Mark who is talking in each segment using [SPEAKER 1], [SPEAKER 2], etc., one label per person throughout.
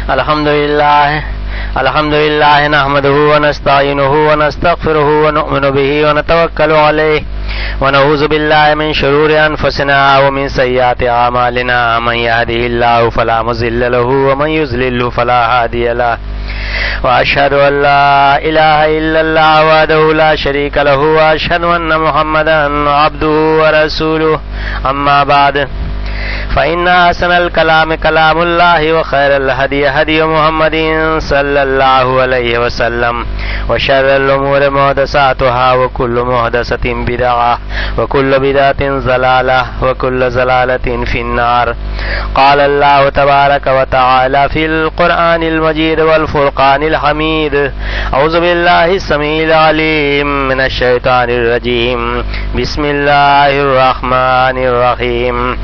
[SPEAKER 1] الحمد لله نحمده ونستعينه ونستغفره ونؤمن به ونتوكل عليه ونعوذ بالله من شرور أنفسنا ومن سيئات أعمالنا من يهده الله فلا مضل له ومن يضلل فلا هادي له وأشهد أن لا إله إلا الله وحده لا شريك له وأشهد أن محمدا عبده ورسوله أما بعد فإن أحسن الكلام كلام الله وخير الهدي هدي محمد صلى الله عليه وسلم وشر الأمور محدثاتها وكل محدثة بدعة وكل بدعة ضلالة وكل ضلالة في النار. قال الله تبارك وتعالى في القرآن المجيد والفرقان الحميد: أعوذ بالله السميع العليم من الشيطان الرجيم. بسم الله الرحمن الرحيم.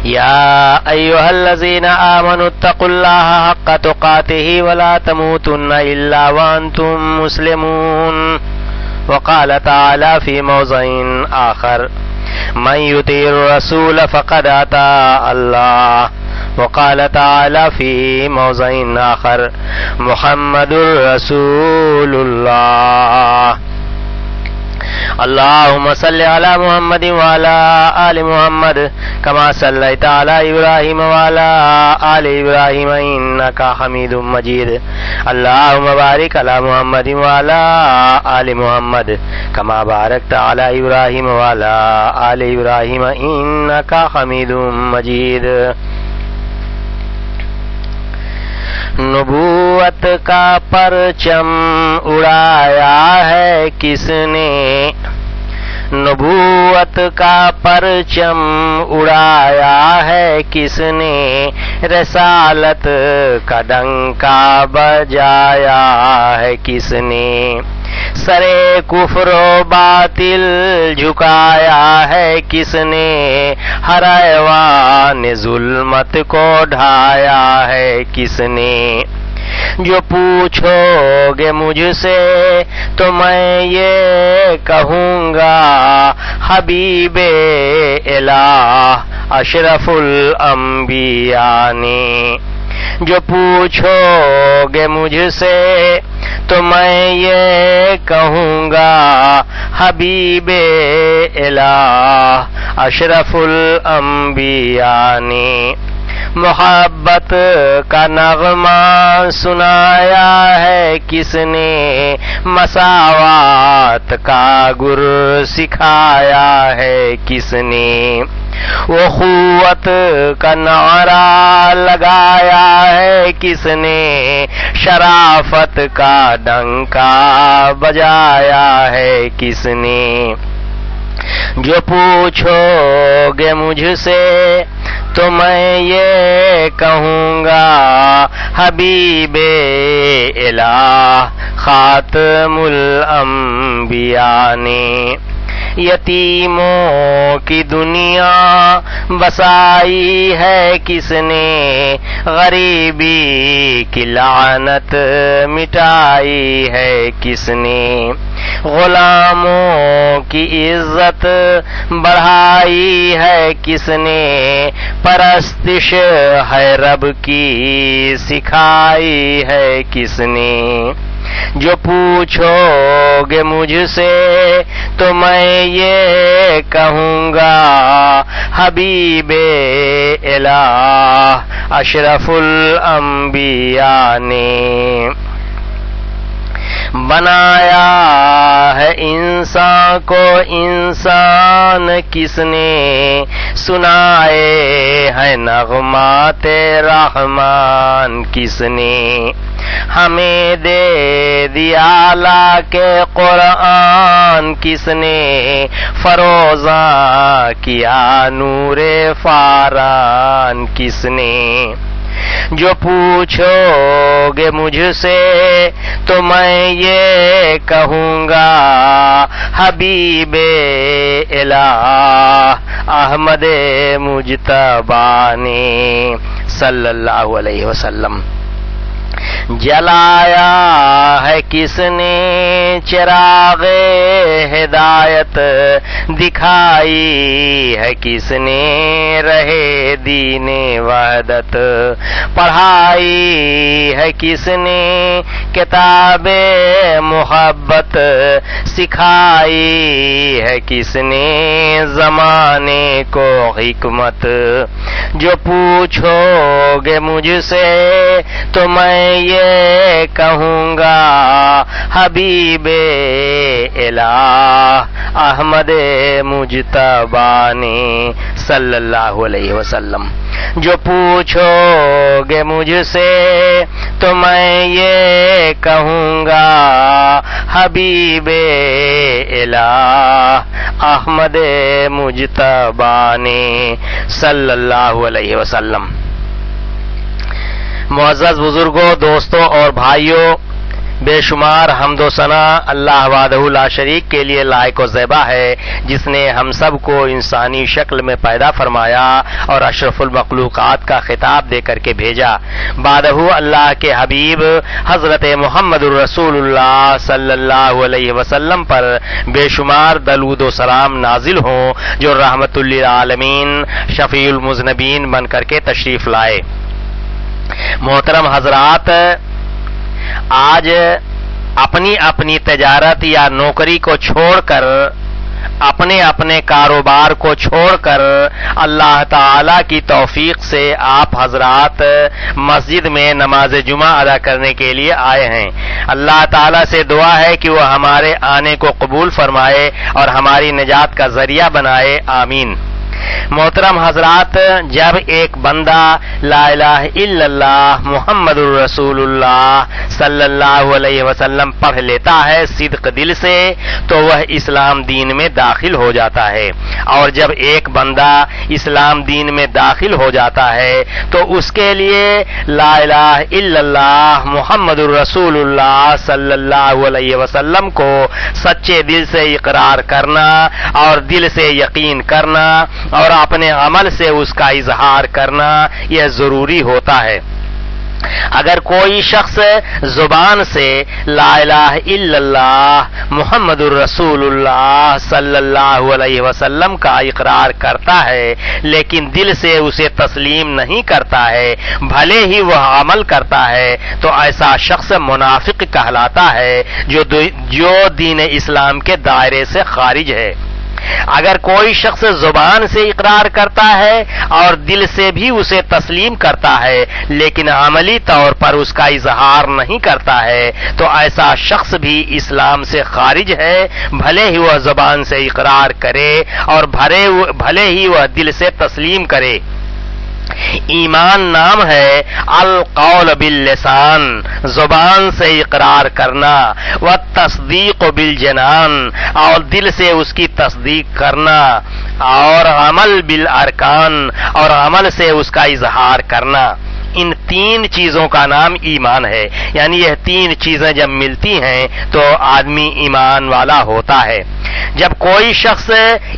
[SPEAKER 1] يا أيها الذين آمنوا اتقوا الله حق تقاته ولا تموتن إلا وأنتم مسلمون. وقال تعالى في موضع آخر: من يطع الرسول فقد أطاع الله. وقال تعالى في موضع آخر: محمد رسول الله. اللهم صل على محمد وعلى آل محمد كما صليت على إبراهيم وعلى آل إبراهيم إنك حميد مجيد. اللهم بارك على محمد وعلى آل محمد كما باركت على إبراهيم وعلى آل إبراهيم إنك حميد مجيد. نبوت کا پرچم اڑایا ہے کس نے؟ نبوت کا پرچم اڑایا ہے کس نے؟ رسالت کا ڈنکا بجایا ہے کس نے؟ سرے کفر و باطل جھکایا ہے کس نے؟ ہر ایوان ظلمت کو ڈھایا ہے کس نے؟ جو پوچھو گے مجھ سے تو میں یہ کہوں گا: حبیب الہ اشرف الانبیاء نے. جو پوچھو گے مجھ سے تو میں یہ کہوں گا: حبیب الہ اشرف الانبیاء نے. محبت کا نغمہ سنایا ہے کس نے؟ مساوات کا گر سکھایا ہے کس نے؟ اخوت کا نعرہ لگایا ہے کس نے؟ شرافت کا ڈنکا بجایا ہے کس نے؟ جو پوچھو گے مجھ سے تو میں یہ کہوں گا: حبیب الہ خاتم الانبیاء نے. یتیموں کی دنیا بسائی ہے کس نے؟ غریبی کی لعنت مٹائی ہے کس نے؟ غلاموں کی عزت بڑھائی ہے کس نے؟ پرستش ہے رب کی سکھائی ہے کس نے؟ جو پوچھو گے مجھ سے تو میں یہ کہوں گا: حبیب الہ اشرف الانبیاء نے. بنایا ہے انسان کو انسان کس نے؟ سنائے ہے نغمات رحمان کس نے؟ ہمیں دے دیا لا کے قرآن کس نے؟ فروزاں کیا نور فاران کس نے؟ جو پوچھو گے مجھ سے تو میں یہ کہوں گا: حبیب الہ احمد مجتبی نے صلی اللہ علیہ وسلم. جلایا ہے کس نے چراغ ہدایت، دکھائی ہے کس نے رہے دین وحدت، پڑھائی ہے کس نے کتاب محبت، سکھائی ہے کس نے زمانے کو حکمت۔ جو پوچھو گے مجھ سے تو میں یہ کہوں گا، حبیب الہ احمد مجتبی نے صلی اللہ علیہ وسلم۔ جو پوچھو گے مجھ سے تو میں یہ کہوں گا، حبیب الہ احمد مجتبی نے صلی اللہ علیہ وسلم۔ معزز بزرگوں، دوستوں اور بھائیوں، بے شمار حمد و ثنا اللہ وحدہ لا شریک کے لیے لائق و زیبا ہے، جس نے ہم سب کو انسانی شکل میں پیدا فرمایا اور اشرف المخلوقات کا خطاب دے کر کے بھیجا۔ بعدہ اللہ کے حبیب حضرت محمد الرسول اللہ صلی اللہ علیہ وسلم پر بے شمار درود و سلام نازل ہوں، جو رحمت للعالمین شفیع المذنبین بن کر کے تشریف لائے۔ محترم حضرات، آج اپنی اپنی تجارت یا نوکری کو چھوڑ کر، اپنے اپنے کاروبار کو چھوڑ کر اللہ تعالی کی توفیق سے آپ حضرات مسجد میں نماز جمعہ ادا کرنے کے لیے آئے ہیں۔ اللہ تعالی سے دعا ہے کہ وہ ہمارے آنے کو قبول فرمائے اور ہماری نجات کا ذریعہ بنائے، آمین۔ محترم حضرات، جب ایک بندہ لا الہ الا اللہ محمد الرسول اللہ صلی اللہ علیہ وسلم پڑھ لیتا ہے صدق دل سے، تو وہ اسلام دین میں داخل ہو جاتا ہے، اور جب ایک بندہ اسلام دین میں داخل ہو جاتا ہے تو اس کے لیے لا الہ الا اللہ محمد الرسول اللہ صلی اللہ علیہ وسلم کو سچے دل سے اقرار کرنا اور دل سے یقین کرنا اور اپنے عمل سے اس کا اظہار کرنا یہ ضروری ہوتا ہے۔ اگر کوئی شخص زبان سے لا الہ الا اللہ محمد الرسول اللہ صلی اللہ علیہ وسلم کا اقرار کرتا ہے لیکن دل سے اسے تسلیم نہیں کرتا ہے، بھلے ہی وہ عمل کرتا ہے، تو ایسا شخص منافق کہلاتا ہے جو دین اسلام کے دائرے سے خارج ہے۔ اگر کوئی شخص زبان سے اقرار کرتا ہے اور دل سے بھی اسے تسلیم کرتا ہے لیکن عملی طور پر اس کا اظہار نہیں کرتا ہے، تو ایسا شخص بھی اسلام سے خارج ہے، بھلے ہی وہ زبان سے اقرار کرے اور بھلے ہی وہ دل سے تسلیم کرے۔ ایمان نام ہے القول باللسان، زبان سے اقرار کرنا، والتصدیق بالجنان، اور دل سے اس کی تصدیق کرنا، اور عمل بالارکان، اور عمل سے اس کا اظہار کرنا۔ ان تین چیزوں کا نام ایمان ہے، یعنی یہ تین چیزیں جب ملتی ہیں تو آدمی ایمان والا ہوتا ہے۔ جب کوئی شخص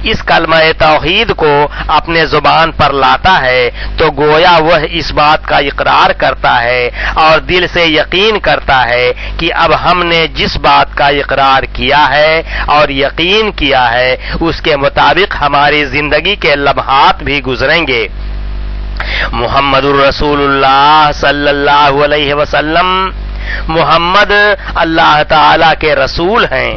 [SPEAKER 1] اس کلمہ توحید کو اپنے زبان پر لاتا ہے تو گویا وہ اس بات کا اقرار کرتا ہے اور دل سے یقین کرتا ہے کہ اب ہم نے جس بات کا اقرار کیا ہے اور یقین کیا ہے اس کے مطابق ہماری زندگی کے لمحات بھی گزریں گے۔ محمد الرسول اللہ صلی اللہ علیہ وسلم، محمد اللہ تعالی کے رسول ہیں۔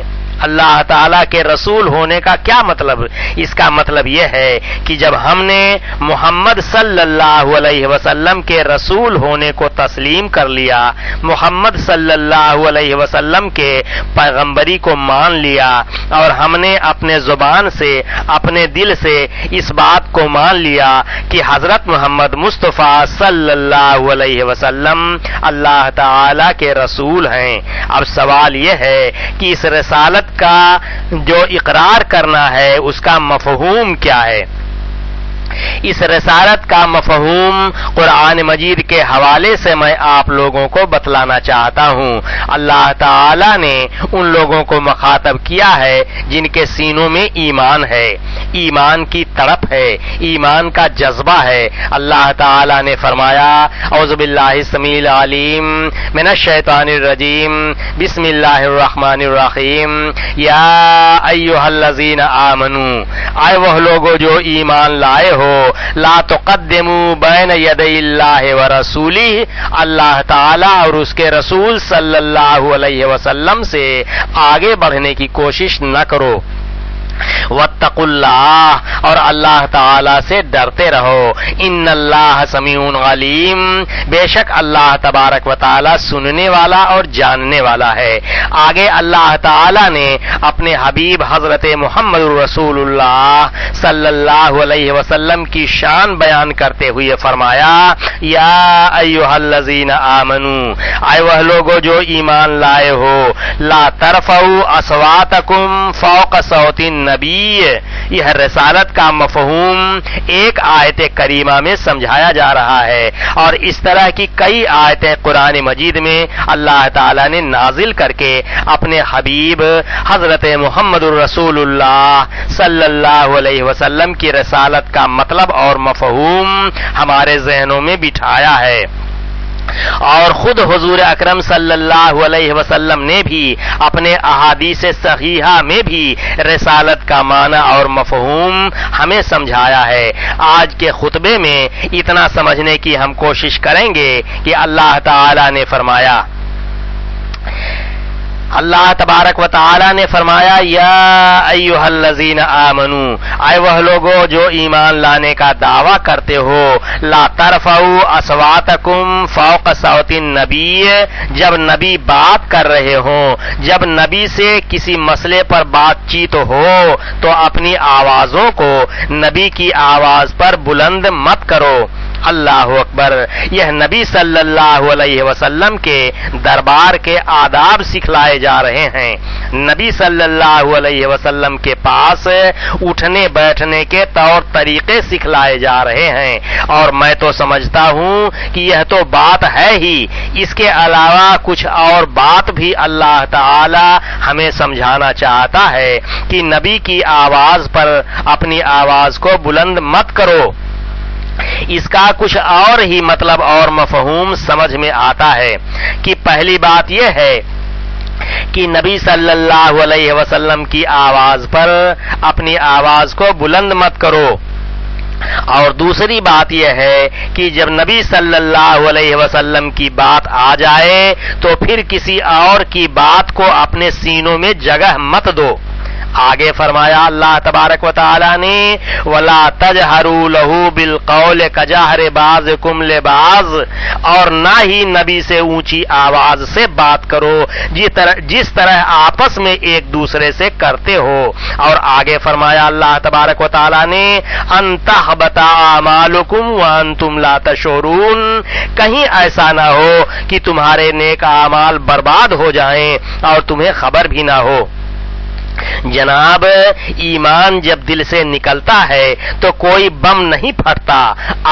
[SPEAKER 1] اللہ تعالیٰ کے رسول ہونے کا کیا مطلب؟ اس کا مطلب یہ ہے کہ جب ہم نے محمد صلی اللہ علیہ وسلم کے رسول ہونے کو تسلیم کر لیا، محمد صلی اللہ علیہ وسلم کے پیغمبری کو مان لیا، اور ہم نے اپنے زبان سے اپنے دل سے اس بات کو مان لیا کہ حضرت محمد مصطفیٰ صلی اللہ علیہ وسلم اللہ تعالیٰ کے رسول ہیں، اب سوال یہ ہے کہ اس رسالت کا جو اقرار کرنا ہے اس کا مفہوم کیا ہے؟ اس رسالت کا مفہوم قرآن مجید کے حوالے سے میں آپ لوگوں کو بتلانا چاہتا ہوں۔ اللہ تعالی نے ان لوگوں کو مخاطب کیا ہے جن کے سینوں میں ایمان ہے، ایمان کی تڑپ ہے، ایمان کا جذبہ ہے۔ اللہ تعالی نے فرمایا اعوذ باللہ السمیع العلیم من الشیطان الرجیم بسم اللہ الرحمن الرحیم یا ایھا الذین آمنوا، اے وہ لوگو جو ایمان لائے ہو، لا تقدموا بین یدی اللہ ورسولہ، اللہ تعالی اور اس کے رسول صلی اللہ علیہ وسلم سے آگے بڑھنے کی کوشش نہ کرو۔ واتقوا اللہ، اور اللہ تعالی سے ڈرتے رہو۔ ان اللہ سمیع علیم، بے شک اللہ تبارک و تعالی سننے والا اور جاننے والا ہے۔ آگے اللہ تعالی نے اپنے حبیب حضرت محمد رسول اللہ صلی اللہ علیہ وسلم کی شان بیان کرتے ہوئے فرمایا یا ایھا الذین آمنوا، اے وہ لوگو جو ایمان لائے ہو، لا ترفعوا اصواتکم فوق صوت النبی، یہ رسالت کا مفہوم ایک آیت کریمہ میں سمجھایا جا رہا ہے، اور اس طرح کی کئی آیتیں قرآن مجید میں اللہ تعالی نے نازل کر کے اپنے حبیب حضرت محمد الرسول اللہ صلی اللہ علیہ وسلم کی رسالت کا مطلب اور مفہوم ہمارے ذہنوں میں بٹھایا ہے۔ اور خود حضور اکرم صلی اللہ علیہ وسلم نے بھی اپنے احادیث صحیحہ میں بھی رسالت کا معنی اور مفہوم ہمیں سمجھایا ہے۔ آج کے خطبے میں اتنا سمجھنے کی ہم کوشش کریں گے کہ اللہ تعالی نے فرمایا، اللہ تبارک و تعالی نے فرمایا یا ایھا الذین آمنوا، اے وہ لوگو جو ایمان لانے کا دعویٰ کرتے ہو، لا ترفعوا اصواتکم فوق صوت النبی، جب نبی بات کر رہے ہوں، جب نبی سے کسی مسئلے پر بات چیت ہو تو اپنی آوازوں کو نبی کی آواز پر بلند مت کرو۔ اللہ اکبر، یہ نبی صلی اللہ علیہ وسلم کے دربار کے آداب سکھلائے جا رہے ہیں۔ نبی صلی اللہ علیہ وسلم کے پاس اٹھنے بیٹھنے کے طور طریقے سکھلائے جا رہے ہیں، اور میں تو سمجھتا ہوں کہ یہ تو بات ہے ہی، اس کے علاوہ کچھ اور بات بھی اللہ تعالی ہمیں سمجھانا چاہتا ہے کہ نبی کی آواز پر اپنی آواز کو بلند مت کرو۔ اس کا کچھ اور ہی مطلب اور مفہوم سمجھ میں آتا ہے کہ پہلی بات یہ ہے کہ نبی صلی اللہ علیہ وسلم کی آواز پر اپنی آواز کو بلند مت کرو، اور دوسری بات یہ ہے کہ جب نبی صلی اللہ علیہ وسلم کی بات آ جائے تو پھر کسی اور کی بات کو اپنے سینوں میں جگہ مت دو۔ آگے فرمایا اللہ تبارک و تعالی نے وَلَا تَجْهَرُوا لَهُ بِالْقَوْلِ كَجَهْرِ بَعْضِكُمْ لِبَعْضٍ، اور نہ ہی نبی سے اونچی آواز سے بات کرو جس طرح آپس میں ایک دوسرے سے کرتے ہو۔ اور آگے فرمایا اللہ تبارک و تعالی نے أَن تَحْبَطَ أَعْمَالُكُمْ وَأَنْتُمْ لَا تَشْعُرُونَ، کہیں ایسا نہ ہو کہ تمہارے نیک اعمال برباد ہو جائیں اور تمہیں خبر بھی نہ ہو۔ جناب، ایمان جب دل سے نکلتا ہے تو کوئی بم نہیں پھٹتا،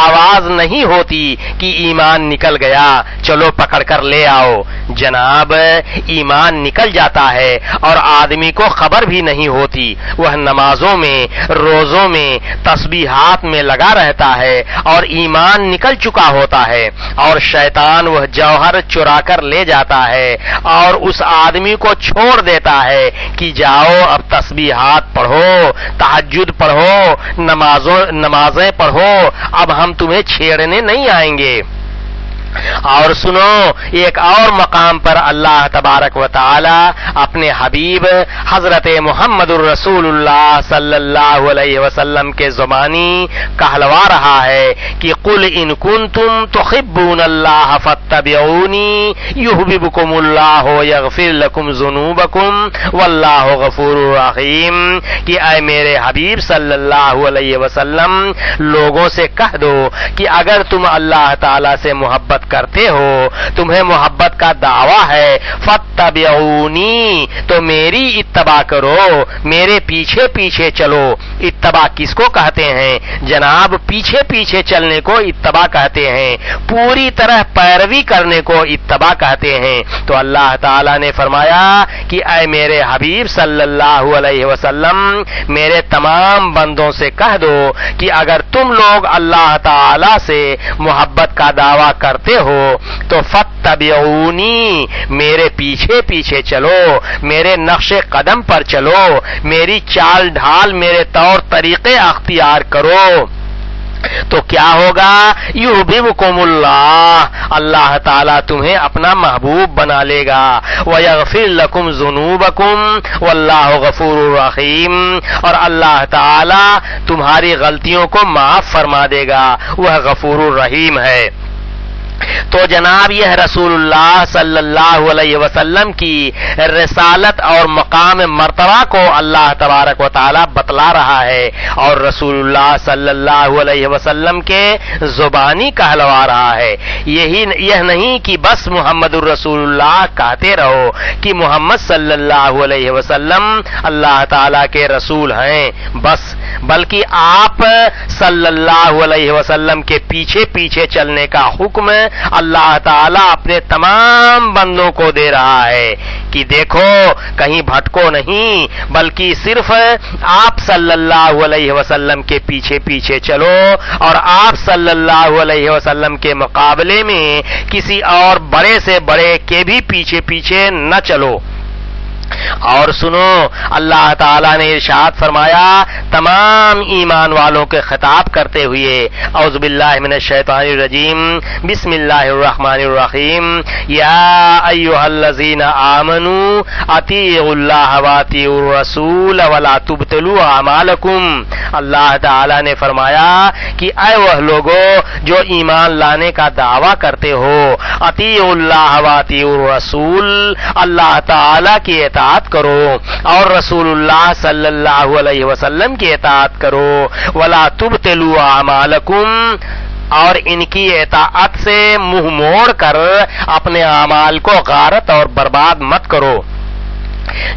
[SPEAKER 1] آواز نہیں ہوتی کہ ایمان نکل گیا چلو پکڑ کر لے آؤ۔ جناب، ایمان نکل جاتا ہے اور آدمی کو خبر بھی نہیں ہوتی، وہ نمازوں میں روزوں میں تسبیحات میں لگا رہتا ہے اور ایمان نکل چکا ہوتا ہے، اور شیطان وہ جوہر چرا کر لے جاتا ہے اور اس آدمی کو چھوڑ دیتا ہے کہ جاؤ اب تسبیحات پڑھو، تہجد پڑھو، نمازیں پڑھو، اب ہم تمہیں چھیڑنے نہیں آئیں گے۔ اور سنو، ایک اور مقام پر اللہ تبارک و تعالی اپنے حبیب حضرت محمد الرسول اللہ صلی اللہ علیہ وسلم کے زبانی کہلوا رہا ہے کہ قل ان کنتم تحبون اللہ فاتبعونی یحببکم اللہ یغفر لکم ذنوبکم واللہ غفور رحیم، کہ اے میرے حبیب صلی اللہ علیہ وسلم لوگوں سے کہہ دو کہ اگر تم اللہ تعالی سے محبت کرتے ہو، تمہیں محبت کا دعویٰ ہے، فاتبعونی تو میری اتباع کرو، میرے پیچھے پیچھے چلو۔ اتباع کس کو کہتے ہیں جناب؟ پیچھے پیچھے چلنے کو اتباع کہتے ہیں، پوری طرح پیروی کرنے کو اتباع کہتے ہیں۔ تو اللہ تعالیٰ نے فرمایا کہ اے میرے حبیب صلی اللہ علیہ وسلم، میرے تمام بندوں سے کہہ دو کہ اگر تم لوگ اللہ تعالیٰ سے محبت کا دعویٰ کرتے ہو تو فاتبعونی میرے پیچھے پیچھے چلو، میرے نقش قدم پر چلو، میری چال ڈھال، میرے طور طریقے اختیار کرو۔ تو کیا ہوگا؟ یحببکم اللہ، اللہ تعالیٰ تمہیں اپنا محبوب بنا لے گا، ویغفر لکم ذنوبکم واللہ غفور رحیم، اور اللہ تعالیٰ تمہاری غلطیوں کو معاف فرما دے گا، وہ غفور الرحیم ہے۔ تو جناب یہ رسول اللہ صلی اللہ علیہ وسلم کی رسالت اور مقام مرتبہ کو اللہ تبارک و تعالی بتلا رہا ہے، اور رسول اللہ صلی اللہ علیہ وسلم کے زبانی کہلوا رہا ہے۔ یہ نہیں کہ بس محمد الرسول اللہ کہتے رہو کہ محمد صلی اللہ علیہ وسلم اللہ تعالی کے رسول ہیں بس، بلکہ آپ صلی اللہ علیہ وسلم کے پیچھے پیچھے چلنے کا حکم اللہ تعالیٰ اپنے تمام بندوں کو دے رہا ہے کہ دیکھو کہیں بھٹکو نہیں، بلکہ صرف آپ صلی اللہ علیہ وسلم کے پیچھے پیچھے چلو، اور آپ صلی اللہ علیہ وسلم کے مقابلے میں کسی اور بڑے سے بڑے کے بھی پیچھے پیچھے نہ چلو۔ اور سنو، اللہ تعالیٰ نے ارشاد فرمایا تمام ایمان والوں کے خطاب کرتے ہوئے، اعوذ باللہ من الشیطان الرجیم، بسم اللہ الرحمن الرحیم، یا ایھا الذین آمنوا اطیعوا اللہ واطیعوا الرسول ولا تبطلوا اعمالکم۔ اللہ تعالیٰ نے فرمایا کہ اے وہ لوگو جو ایمان لانے کا دعویٰ کرتے ہو، اطیعوا اللہ واطیعوا الرسول، اللہ تعالیٰ کی اطاعت کرو اور رسول اللہ صلی اللہ علیہ وسلم کی اطاعت کرو، ولا تبطلوا اعمالکم، اور ان کی اطاعت سے منہ موڑ کر اپنے اعمال کو غارت اور برباد مت کرو۔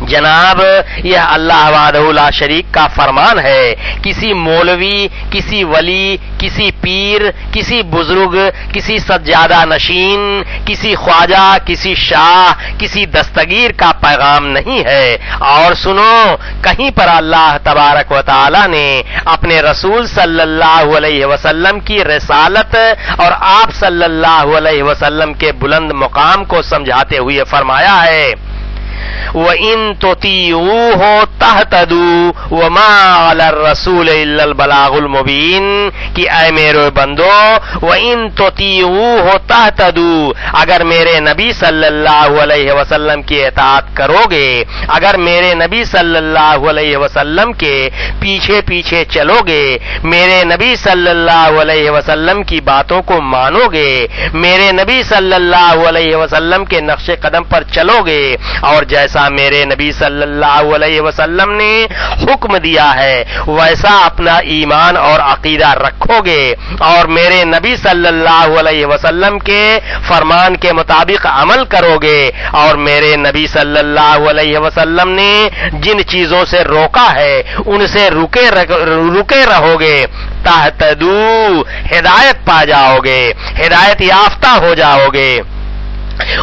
[SPEAKER 1] جناب یہ اللہ وحدہ لا شریک کا فرمان ہے، کسی مولوی، کسی ولی، کسی پیر، کسی بزرگ، کسی سجادہ نشین، کسی خواجہ، کسی شاہ، کسی دستگیر کا پیغام نہیں ہے۔ اور سنو، کہیں پر اللہ تبارک و تعالی نے اپنے رسول صلی اللہ علیہ وسلم کی رسالت اور آپ صلی اللہ علیہ وسلم کے بلند مقام کو سمجھاتے ہوئے فرمایا ہے، وَإِن تُطِيعُوهُ تَهْتَدُوا وَمَا عَلَى الرَّسُولِ إِلَّا الْبَلَاغُ الْمُبِينُ، کہ اے میرے بندو وَإِن تُطِيعُوهُ تَهْتَدُوا، اگر میرے نبی صلی اللہ علیہ وسلم کی اطاعت کرو گے، اگر میرے نبی صلی اللہ علیہ وسلم کے پیچھے پیچھے چلو گے، میرے نبی صلی اللہ علیہ وسلم کی باتوں کو مانو گے، میرے نبی صلی اللہ علیہ وسلم کے نقش قدم پر چلو گے، اور جیسا میرے نبی صلی اللہ علیہ وسلم نے حکم دیا ہے ویسا اپنا ایمان اور عقیدہ رکھو گے، اور میرے نبی صلی اللہ علیہ وسلم کے فرمان کے مطابق عمل کرو گے، اور میرے نبی صلی اللہ علیہ وسلم نے جن چیزوں سے روکا ہے ان سے رکے رہو گے، تہتدو، ہدایت پا جاؤ گے، ہدایت یافتہ ہو جاؤ گے۔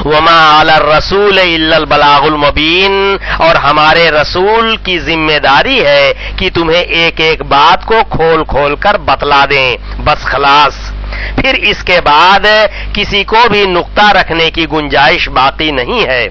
[SPEAKER 1] وما علی الرسول الا البلاغ المبین، اور ہمارے رسول کی ذمہ داری ہے کہ تمہیں ایک ایک بات کو کھول کھول کر بتلا دیں، بس خلاص، پھر اس کے بعد کسی کو بھی نقطہ رکھنے کی گنجائش باقی نہیں ہے۔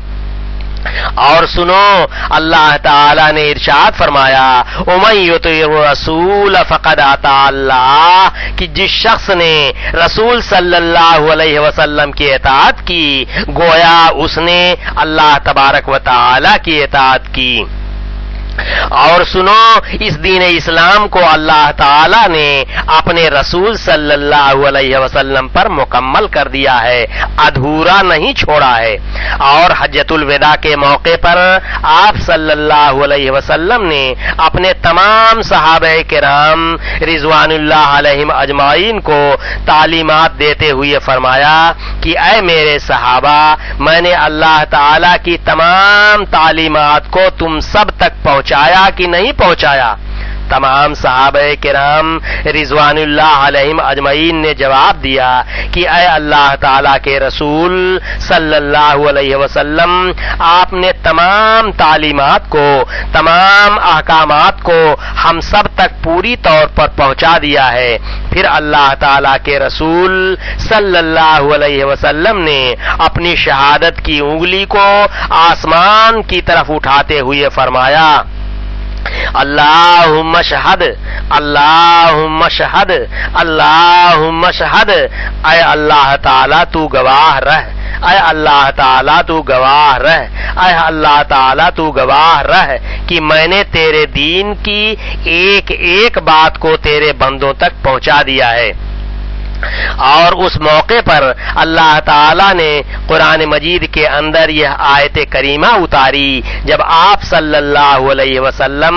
[SPEAKER 1] اور سنو، اللہ تعالی نے ارشاد فرمایا وَمَن يُطِعِ الرَّسُولَ فَقَدْ أَطَاعَ اللَّهَ، کہ جس شخص نے رسول صلی اللہ علیہ وسلم کی اطاعت کی گویا اس نے اللہ تبارک و تعالی کی اطاعت کی۔ اور سنو، اس دین اسلام کو اللہ تعالی نے اپنے رسول صلی اللہ علیہ وسلم پر مکمل کر دیا ہے، ادھورا نہیں چھوڑا ہے۔ اور حجۃ الوداع کے موقع پر آپ صلی اللہ علیہ وسلم نے اپنے تمام صحابہ کرام رضوان اللہ علیہم اجمعین کو تعلیمات دیتے ہوئے فرمایا کہ اے میرے صحابہ، میں نے اللہ تعالی کی تمام تعلیمات کو تم سب تک پہنچایا کہ نہیں پہنچایا؟ تمام صحابہ کرام رضوان اللہ علیہم اجمعین نے جواب دیا کہ اے اللہ تعالیٰ کے رسول صلی اللہ علیہ وسلم، آپ نے تمام تعلیمات کو، تمام احکامات کو ہم سب تک پوری طور پر پہنچا دیا ہے۔ پھر اللہ تعالیٰ کے رسول صلی اللہ علیہ وسلم نے اپنی شہادت کی انگلی کو آسمان کی طرف اٹھاتے ہوئے فرمایا، اللہم اشہد، اللہم اشہد، اللہم اشہد، اے اللہ تعالیٰ تو گواہ رہ، اے اللہ تعالیٰ تو گواہ رہ، اے اللہ تعالیٰ تو گواہ رہ کہ میں نے تیرے دین کی ایک ایک بات کو تیرے بندوں تک پہنچا دیا ہے۔ اور اس موقع پر اللہ تعالیٰ نے قرآن مجید کے اندر یہ آیت کریمہ اتاری جب آپ صلی اللہ علیہ وسلم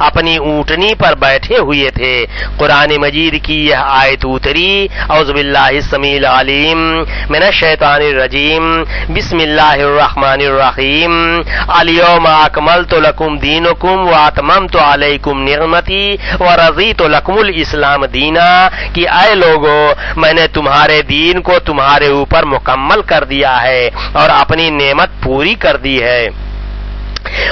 [SPEAKER 1] اپنی اونٹنی پر بیٹھے ہوئے تھے۔ قرآن مجید کی یہ آیت اتری، اعوذ باللہ السمیع العلیم من الشیطان الرجیم، بسم اللہ الرحمن الرحیم، الیوم اکملت لکم دینکم واتممت علیکم نعمتی ورضیت لکم الاسلام دینا، کہ اے لوگو، میں نے تمہارے دین کو تمہارے اوپر مکمل کر دیا ہے اور اپنی نعمت پوری کر دی ہے۔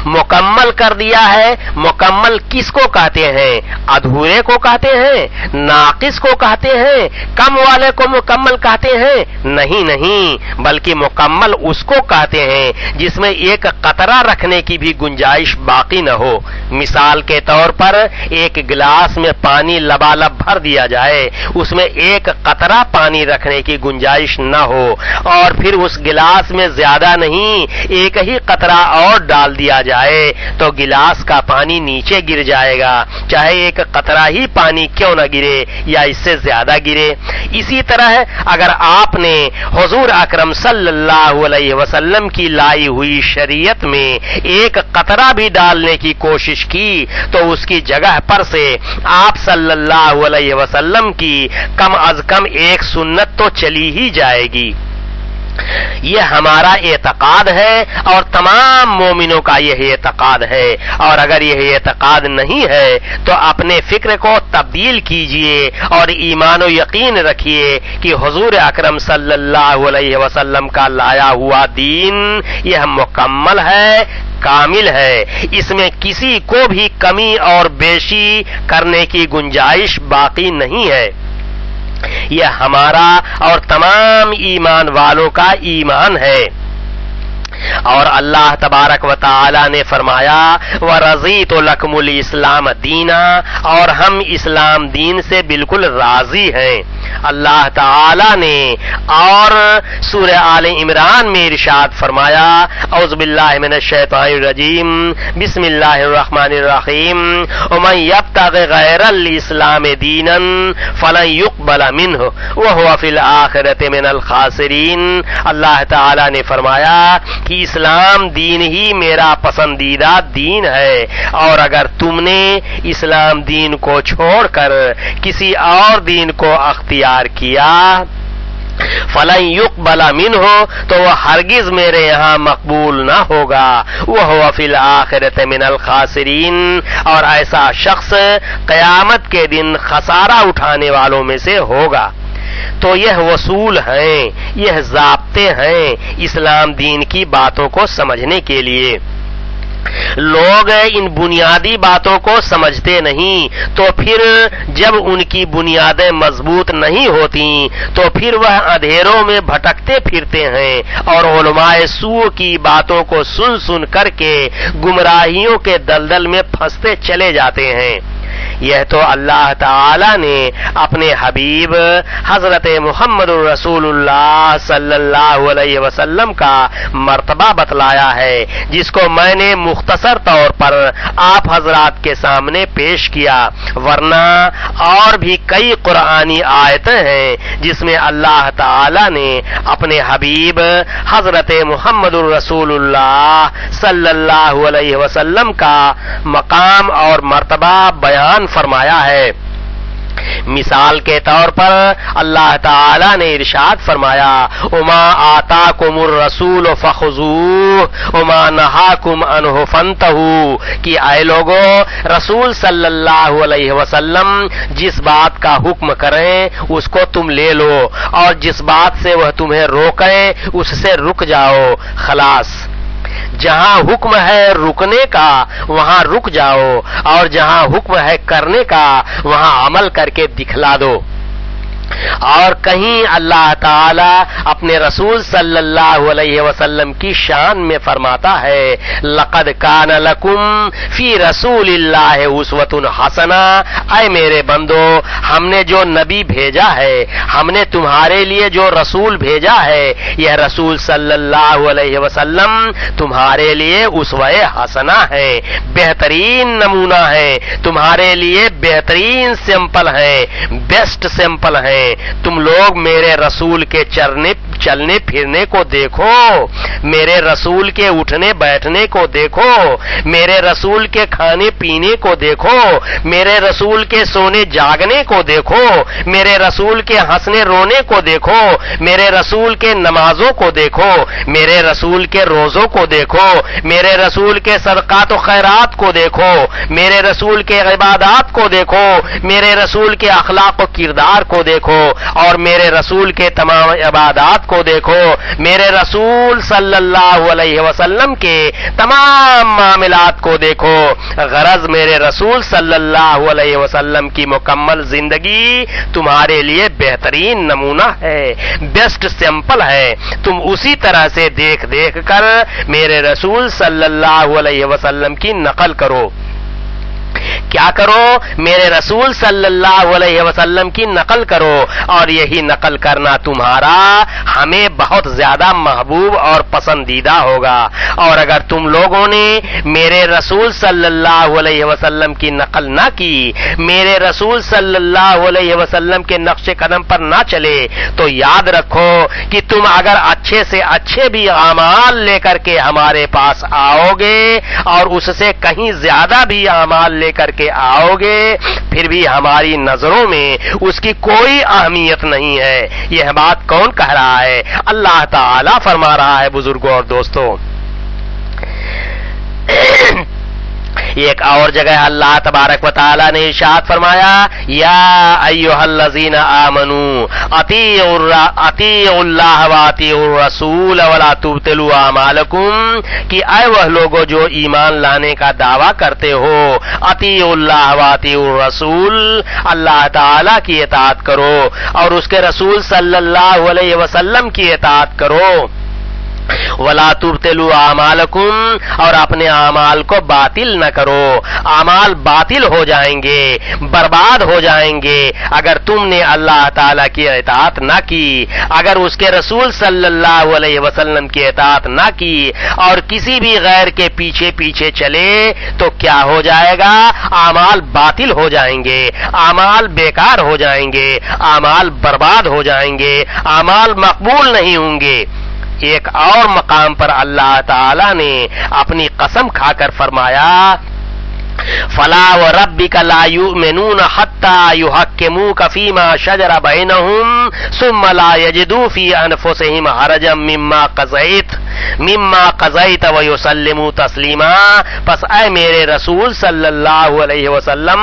[SPEAKER 1] مکمل کر دیا ہے، مکمل کس کو کہتے ہیں؟ ادھورے کو کہتے ہیں؟ ناقص کو کہتے ہیں؟ کم والے کو مکمل کہتے ہیں؟ نہیں نہیں، بلکہ مکمل اس کو کہتے ہیں جس میں ایک قطرہ رکھنے کی بھی گنجائش باقی نہ ہو۔ مثال کے طور پر ایک گلاس میں پانی لبالب بھر دیا جائے، اس میں ایک قطرہ پانی رکھنے کی گنجائش نہ ہو، اور پھر اس گلاس میں زیادہ نہیں ایک ہی قطرہ اور ڈال دیا جائے تو گلاس کا پانی نیچے گر جائے گا، چاہے ایک قطرہ ہی پانی کیوں نہ گرے یا اس سے زیادہ گرے۔ اسی طرح اگر آپ نے حضور اکرم صلی اللہ علیہ وسلم کی لائی ہوئی شریعت میں ایک قطرہ بھی ڈالنے کی کوشش کی تو اس کی جگہ پر سے آپ صلی اللہ علیہ وسلم کی کم از کم ایک سنت تو چلی ہی جائے گی۔ یہ ہمارا اعتقاد ہے اور تمام مومنوں کا یہ اعتقاد ہے، اور اگر یہ اعتقاد نہیں ہے تو اپنے فکر کو تبدیل کیجئے اور ایمان و یقین رکھیے کہ حضور اکرم صلی اللہ علیہ وسلم کا لایا ہوا دین یہ مکمل ہے، کامل ہے، اس میں کسی کو بھی کمی اور بیشی کرنے کی گنجائش باقی نہیں ہے۔ یہ ہمارا اور تمام ایمان والوں کا ایمان ہے۔ اور اللہ تبارک و تعالی نے فرمایا وَرَضِيتُ لَكُمُ الْإِسْلَامَ دِينًا، اور ہم اسلام دین سے بالکل راضی ہیں۔ اللہ تعالی نے اور سورہ آل عمران میں ارشاد فرمایا، اعوذ باللہ من الشیطان الرجیم، بسم اللہ الرحمن الرحیم، وَمَن يَبْتَغِ غَيْرَ الْإِسْلَامِ دِينًا فَلَن يُقْبَلَ مِنْهُ وَهُوَ فِي الْآخِرَةِ مِنَ الْخَاسِرِينَ۔ اللہ تعالی نے فرمایا کہ اسلام دین ہی میرا پسندیدہ دین ہے، اور اگر تم نے اسلام دین کو چھوڑ کر کسی اور دین کو اختیار کیا فَلَن يُقْبَلَ مِنْهُ، تو وہ ہرگز میرے یہاں مقبول نہ ہوگا، وَهُوَ فِي الْآخِرَةِ مِنَ الْخَاسِرِينَ، اور ایسا شخص قیامت کے دن خسارہ اٹھانے والوں میں سے ہوگا۔ تو یہ وصول ہیں، یہ ضابطے ہیں اسلام دین کی باتوں کو سمجھنے کے لیے۔ لوگ ان بنیادی باتوں کو سمجھتے نہیں، تو پھر جب ان کی بنیادیں مضبوط نہیں ہوتی تو پھر وہ اندھیروں میں بھٹکتے پھرتے ہیں اور علماء سوء کی باتوں کو سن سن کر کے گمراہیوں کے دلدل میں پھنستے چلے جاتے ہیں۔ یہ تو اللہ تعالی نے اپنے حبیب حضرت محمد رسول اللہ صلی اللہ علیہ وسلم کا مرتبہ بتلایا ہے، جس کو میں نے مختصر طور پر آپ حضرات کے سامنے پیش کیا، ورنہ اور بھی کئی قرآنی آیتیں ہیں جس میں اللہ تعالی نے اپنے حبیب حضرت محمد رسول اللہ صلی اللہ علیہ وسلم کا مقام اور مرتبہ بیان فرمایا ہے۔ مثال کے طور پر اللہ تعالی نے ارشاد فرمایا وما آتاکم الرسول فخذوہ وما نہاکم عنہ فانتہوا، کہ اے لوگو رسول صلی اللہ علیہ وسلم جس بات کا حکم کریں اس کو تم لے لو، اور جس بات سے وہ تمہیں روکیں اس سے رک جاؤ، خلاص۔ جہاں حکم ہے رکنے کا وہاں رک جاؤ، اور جہاں حکم ہے کرنے کا وہاں عمل کر کے دکھلا دو۔ اور کہیں اللہ تعالی اپنے رسول صلی اللہ علیہ وسلم کی شان میں فرماتا ہے لقد کان لکم فی رسول اللہ اسوۃ حسنہ، اے میرے بندو ہم نے جو نبی بھیجا ہے، ہم نے تمہارے لیے جو رسول بھیجا ہے، یہ رسول صلی اللہ علیہ وسلم تمہارے لیے اسوہ حسنہ ہے، بہترین نمونہ ہے، تمہارے لیے بہترین سیمپل ہے، بیسٹ سیمپل ہے۔ تم لوگ میرے رسول کے چلنے پھرنے کو دیکھو، میرے رسول کے اٹھنے بیٹھنے کو دیکھو، میرے رسول کے کھانے پینے کو دیکھو، میرے رسول کے سونے جاگنے کو دیکھو، میرے رسول کے ہنسنے رونے کو دیکھو، میرے رسول کے نمازوں کو دیکھو، میرے رسول کے روزوں کو دیکھو، میرے رسول کے صدقات و خیرات کو دیکھو، میرے رسول کے عبادات کو دیکھو، میرے رسول کے اخلاق و کردار کو دیکھو، اور میرے رسول کے تمام عبادات کو دیکھو، میرے رسول صلی اللہ علیہ وسلم کے تمام معاملات کو دیکھو۔ غرض میرے رسول صلی اللہ علیہ وسلم کی مکمل زندگی تمہارے لیے بہترین نمونہ ہے، بیسٹ سیمپل ہے۔ تم اسی طرح سے دیکھ دیکھ کر میرے رسول صلی اللہ علیہ وسلم کی نقل کرو۔ کیا کرو؟ میرے رسول صلی اللہ علیہ وسلم کی نقل کرو، اور یہی نقل کرنا تمہارا ہمیں بہت زیادہ محبوب اور پسندیدہ ہوگا۔ اور اگر تم لوگوں نے میرے رسول صلی اللہ علیہ وسلم کی نقل نہ کی، میرے رسول صلی اللہ علیہ وسلم کے نقش قدم پر نہ چلے، تو یاد رکھو کہ تم اگر اچھے سے اچھے بھی اعمال لے کر کے ہمارے پاس آؤ گے، اور اس سے کہیں زیادہ بھی اعمال لے کر کے آؤ گے، پھر بھی ہماری نظروں میں اس کی کوئی اہمیت نہیں ہے۔ یہ بات کون کہہ رہا ہے؟ اللہ تعالی فرما رہا ہے بزرگوں اور دوستوں۔ ایک اور جگہ اللہ تبارک و تعالی نے ارشاد فرمایا یا ایھا الذین آمنوا اطیعوا اللہ واطیعوا الرسول ولا تبطلوا اعمالکم، کہ اے وہ لوگو جو ایمان لانے کا دعویٰ کرتے ہو، اطیعوا اللہ واطیعوا الرسول، اللہ تعالی کی اطاعت کرو اور اس کے رسول صلی اللہ علیہ وسلم کی اطاعت کرو، ولا تبطلوا اعمالکم، اور اپنے اعمال کو باطل نہ کرو۔ اعمال باطل ہو جائیں گے، برباد ہو جائیں گے اگر تم نے اللہ تعالی کی اطاعت نہ کی، اگر اس کے رسول صلی اللہ علیہ وسلم کی اطاعت نہ کی اور کسی بھی غیر کے پیچھے پیچھے چلے تو کیا ہو جائے گا؟ اعمال باطل ہو جائیں گے، اعمال بیکار ہو جائیں گے، اعمال برباد ہو جائیں گے، اعمال مقبول نہیں ہوں گے۔ ایک اور مقام پر اللہ تعالی نے اپنی قسم کھا کر فرمایا فلا وربک لا یؤمنون حتی یحکموک فیما شجر بینہم ثم لا یجدوا فی انفسہم حرجا مما قضیت ویسلموا تسلیما۔ پس اے میرے رسول صلی اللہ علیہ وسلم،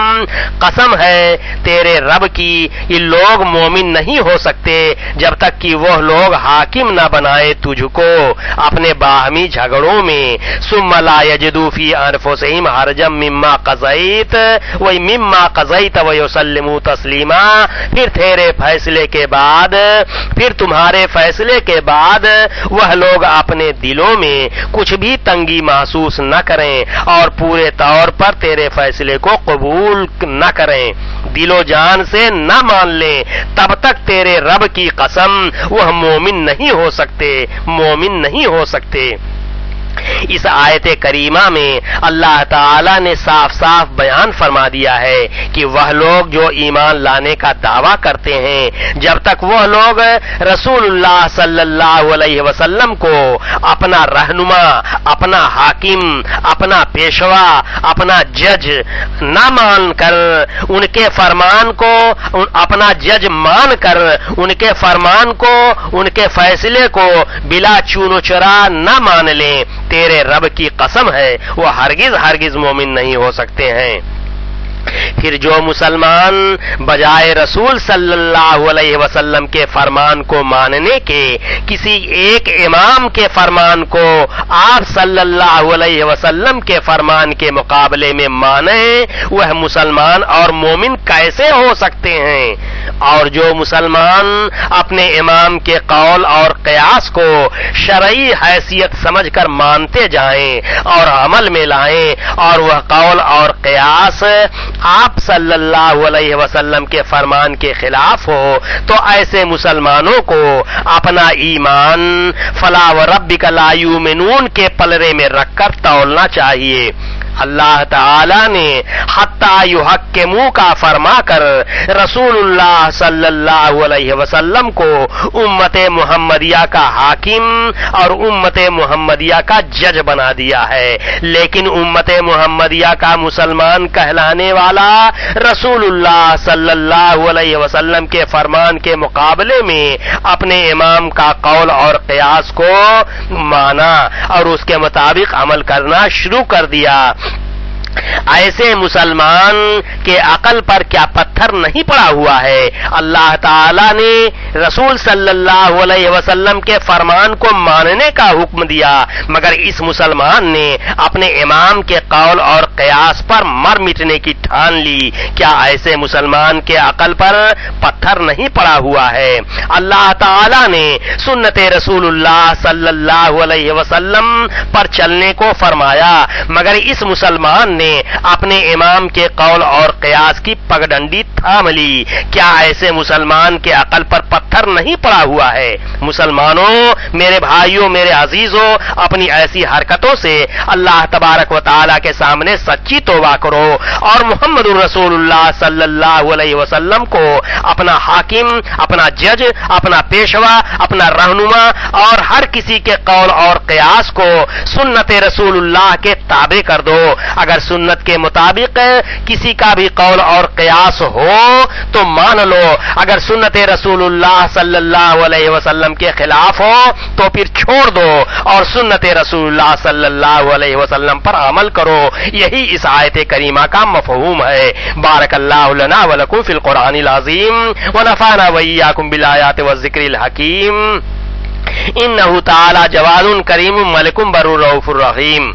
[SPEAKER 1] قسم ہے تیرے رب کی، یہ لوگ مومن نہیں ہو سکتے جب تک کہ وہ لوگ حاکم نہ بنائے تجھ کو اپنے باہمی جھگڑوں میں۔ ثم لا یجدوا فی انفسہم حرجا مما قضیت مما قضیت ویسلموا تسلیما، پھر تیرے فیصلے کے بعد، پھر تمہارے فیصلے کے بعد وہ لوگ اپنے دلوں میں کچھ بھی تنگی محسوس نہ کریں اور پورے طور پر تیرے فیصلے کو قبول نہ کریں، دل و جان سے نہ مان لیں، تب تک تیرے رب کی قسم وہ مومن نہیں ہو سکتے، مومن نہیں ہو سکتے۔ اس آیت کریمہ میں اللہ تعالی نے صاف صاف بیان فرما دیا ہے کہ وہ لوگ جو ایمان لانے کا دعویٰ کرتے ہیں، جب تک وہ لوگ رسول اللہ صلی اللہ علیہ وسلم کو اپنا رہنما، اپنا حاکم، اپنا پیشوا، اپنا جج نہ مان کر، ان کے فرمان کو اپنا جج مان کر، ان کے فرمان کو، ان کے فیصلے کو بلا چون و چرا نہ مان لیں، تیرے رب کی قسم ہے وہ ہرگز ہرگز مومن نہیں ہو سکتے ہیں۔ پھر جو مسلمان بجائے رسول صلی اللہ علیہ وسلم کے فرمان کو ماننے کے کسی ایک امام کے فرمان کو آپ صلی اللہ علیہ وسلم کے فرمان کے مقابلے میں مانے، وہ مسلمان اور مومن کیسے ہو سکتے ہیں؟ اور جو مسلمان اپنے امام کے قول اور قیاس کو شرعی حیثیت سمجھ کر مانتے جائیں اور عمل میں لائیں، اور وہ قول اور قیاس آپ صلی اللہ علیہ وسلم کے فرمان کے خلاف ہو، تو ایسے مسلمانوں کو اپنا ایمان فلا وربک لا یؤمنون کے پلڑے میں رکھ کر تولنا چاہیے۔ اللہ تعالی نے حتی یحکموا کا فرما کر رسول اللہ صلی اللہ علیہ وسلم کو امت محمدیہ کا حاکم اور امت محمدیہ کا جج بنا دیا ہے، لیکن امت محمدیہ کا مسلمان کہلانے والا رسول اللہ صلی اللہ علیہ وسلم کے فرمان کے مقابلے میں اپنے امام کا قول اور قیاس کو مانا اور اس کے مطابق عمل کرنا شروع کر دیا۔ ایسے مسلمان کے عقل پر کیا پتھر نہیں پڑا ہوا ہے؟ اللہ تعالی نے رسول صلی اللہ علیہ وسلم کے فرمان کو ماننے کا حکم دیا، مگر اس مسلمان نے اپنے امام کے قول اور قیاس پر مر مٹنے کی ٹھان لی۔ کیا ایسے مسلمان کے عقل پر پتھر نہیں پڑا ہوا ہے؟ اللہ تعالی نے سنت رسول اللہ صلی اللہ علیہ وسلم پر چلنے کو فرمایا، مگر اس مسلمان نے اپنے امام کے قول اور قیاس کی پگڈنڈی تھام لی۔ کیا ایسے مسلمان کے عقل پر پتھر نہیں پڑا ہوا ہے؟ مسلمانوں، میرے بھائیوں، میرے عزیزوں، اپنی ایسی حرکتوں سے اللہ تبارک و تعالی کے سامنے سچی توبہ کرو اور محمد رسول اللہ صلی اللہ علیہ وسلم کو اپنا حاکم، اپنا جج، اپنا پیشوا، اپنا رہنما اور ہر کسی کے قول اور قیاس کو سنت رسول اللہ کے تابع کر دو۔ اگر سنت کے مطابق کسی کا بھی قول اور قیاس ہو تو مان لو، اگر سنت رسول اللہ صلی اللہ علیہ وسلم کے خلاف ہو تو پھر چھوڑ دو اور سنت رسول اللہ صلی اللہ علیہ وسلم پر عمل کرو۔ یہی اس آیت کریمہ کا مفہوم ہے۔ بارک اللہ لنا ولکم فی القرآن العظیم ونفعنا وإیاکم بالآیات والذکر الحکیم، انہ تعالی جواد کریم ملک بر رؤوف الرحیم۔